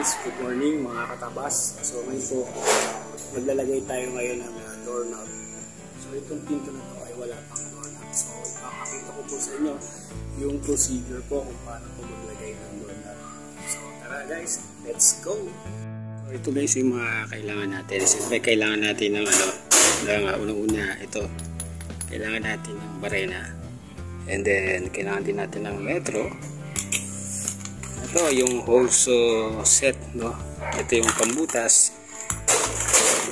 guys, good morning mga katabas. So ngayon po, maglalagay tayo ngayon ng doorknob. So itong pinto na to ay wala pang doorknob. So ipapakita ko po sa inyo yung procedure po kung paano po maglagay ng doorknob. So tara guys, let's go! So ito guys yung mga kailangan natin. Siyempre kailangan natin ng unang-una ito. Kailangan natin ng barena. And then kailangan din natin ng metro. Ito yung holes set, no? Ito yung pambutas.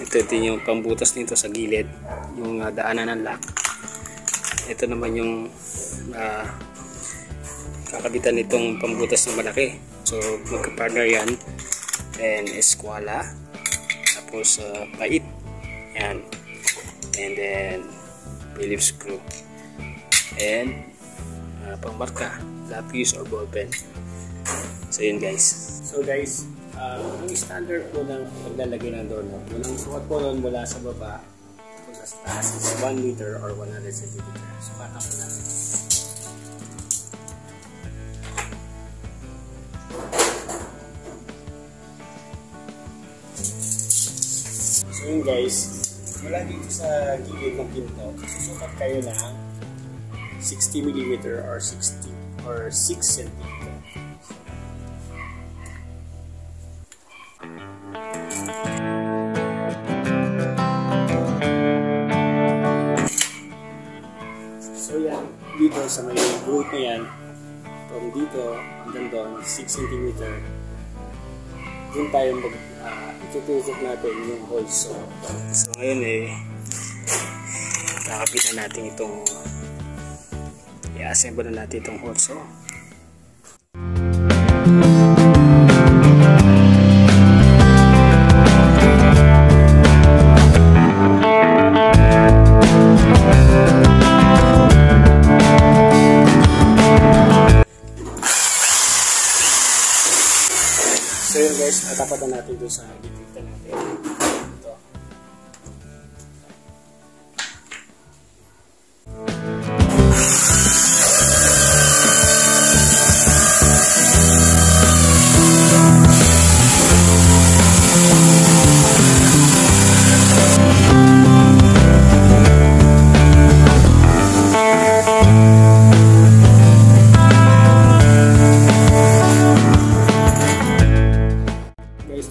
Ito din yung pambutas nito sa gilid, yung daanan ng lock. Ito naman yung kakabitan nitong pambutas ng malaki. So magka-partner yan. Then eskwala, tapos pait, yan. And then Phillips screw. And pangmarka, lapis or ballpen. So yun guys. So guys, ang standard po ng paglalagay ng doorknob, unang sukat po nun mula sa baba kung sa taas is 1 meter or 100 cm. Sukatan po natin. So yun guys, mula dito sa gilid ng pinto, susukat kayo ng 60 mm or 6 cm. So yan, dito sa may group na yan, from dito hanggang doon, 6 cm, doon tayo itutusok natin yung holes. So ngayon kakapitan natin itong, i-assemble na natin itong holes. So yun guys, natapatan natin doon sa dito natin. Ito.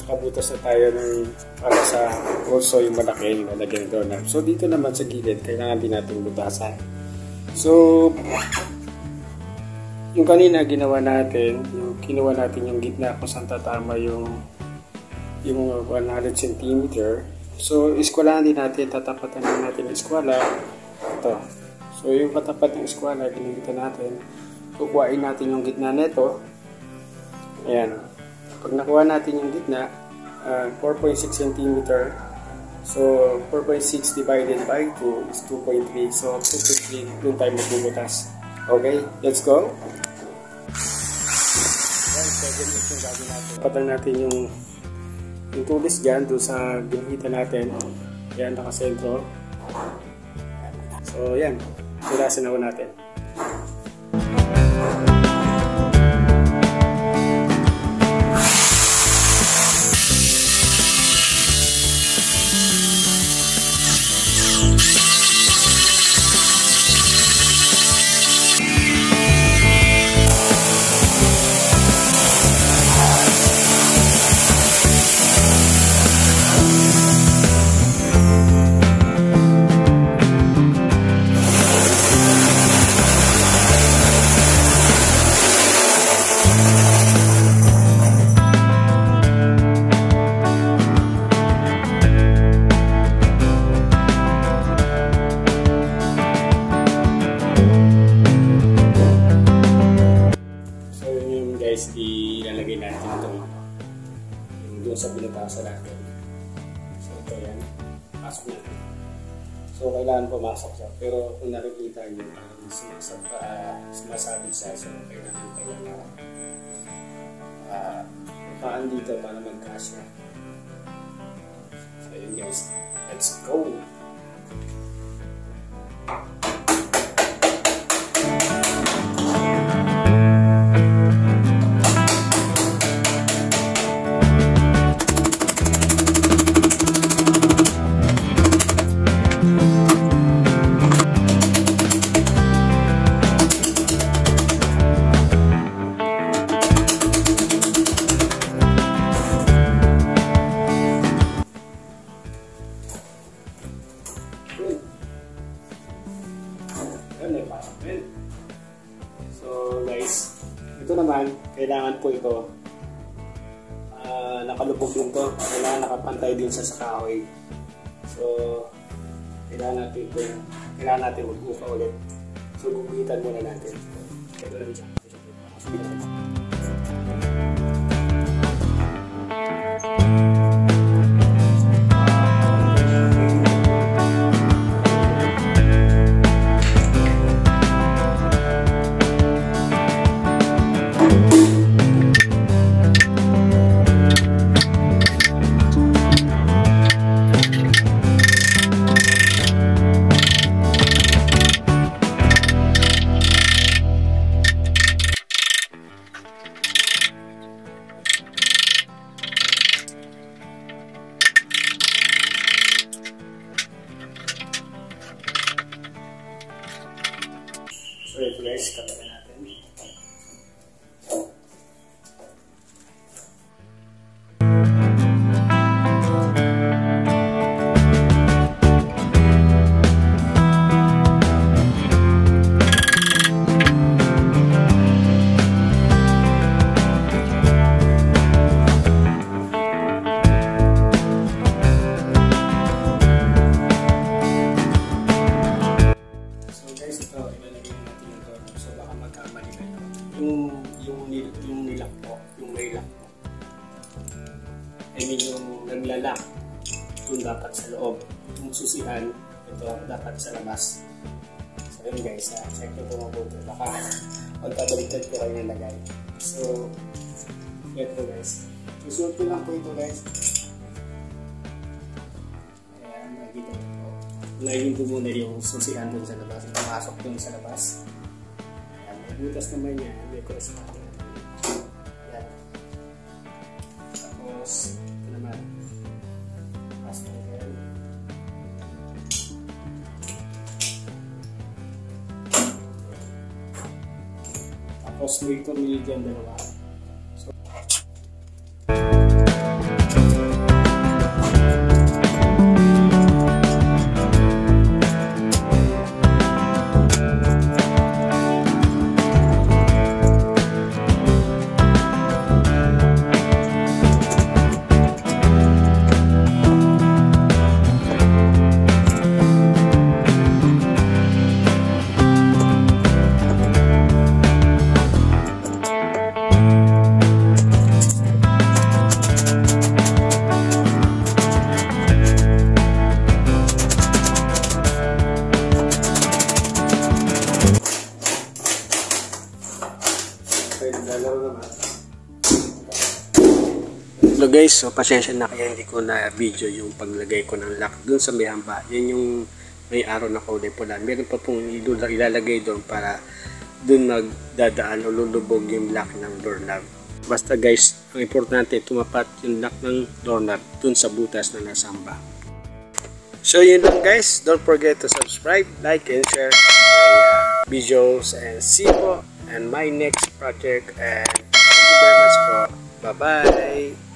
Nakabutas na tayo para sa also yung malaki yung lalagyan ng doorknob. So dito naman sa gilid, kailangan din natin butasan. So yung kanina ginawa natin, yung kinuha natin yung gitna kung saan tatama yung 100 cm. So iskwalahan din natin, tatapatan natin yung eskwala. Ito. So yung katapat ng eskwala, ginagitan natin. Kukuhain natin yung gitna nito. Ayan. Pag nakuha natin yung gitna, 4.6 cm. So 4.6 divided by 2 is 2.3. So 2.3, doon tayo magbubutas. Okay, let's go. Patang natin yung tulis dyan doon sa ginita natin. Yan, nakasentro. So yan, tulasin na natin. Ilalagay natin itong doon sa binabasa natin. So ito yan, pasok natin. So kailangan pumasok siya, pero kung nakikita nyo sumasabit siya, so kailangan paan dito para magkasya. So yun guys, let's go! guys, ito naman, kailangan po ito nakalubog lang to. Kailangan nakapantay din sa kahoy. So, kailangan natin mag-uka ulit. So, guguhitan muna natin. Ito lang siya. So ito guys, katakan natin. Yung nilak po, yung may lock po. I mean yung naglalak, yung dapat sa loob. Yung susihan, ito dapat sa labas. So yun guys, check nyo po mabuti. Baka magkabaliktad ko kayo ng lagay. So, ito guys. Susunod ko lang po ito guys. Ayan, nakikita nyo po. Unahin ko muna yung susihan dun sa labas. Pumasok dun sa labas. Ayan, may butas naman yan. May cross natin. Ayan. Tapos, ito naman. Pasok na yan. Tapos, may tornilyo dyan dalawa. Hello guys, so pasensya na kaya hindi ko na video yung paglagay ko ng lock dun sa may hamba. Yan yung may araw na kulay pula. Meron pa pong ilalagay doon para dun magdadaan o lulubog yung lock ng doorknob. Basta guys, ang importante tumapat yung lock ng doorknob dun sa butas na nasa hamba. So yun lang guys, don't forget to subscribe, like and share my videos, and see you po and my next project, and thank you very much po. Bye bye.